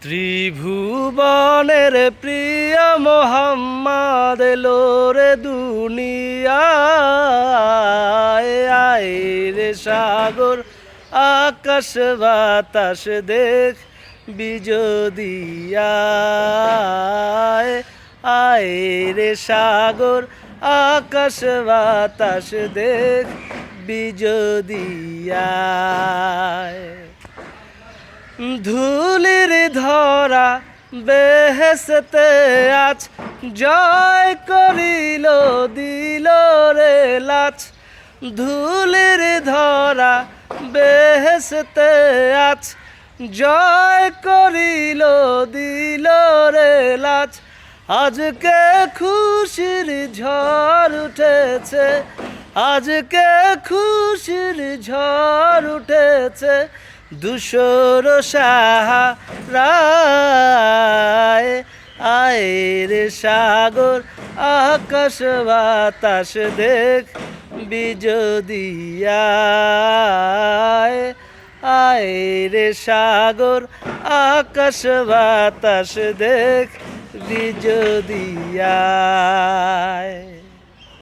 ত্রিভুবনের প্রিয় মোহাম্মদ এলো রে দুনিয়ায়, আয় রে সাগর আকাশ বাতাস দেখ বিজদিয়ায়, আয় রে সাগর আকাশ বাতাস দেখ বিজদিয়ায়। ধুলির ধরা বেহেশতে আজ জয় করিল দিল রে লাজ। ধুলির ধরা বেহেশতে আজ জয় করিল দিল রে লাজ। আজকে খুশির ঝড় উঠেছে, আজকে খুশির ঝড় উঠেছে দুশোর সাহারায়, আয় রে সাগর আকাশ বাতাস দেখ বিজদিয়ায়, আয় রে সাগর আকাশ বাতাস দেখ বিজদিয়ায়।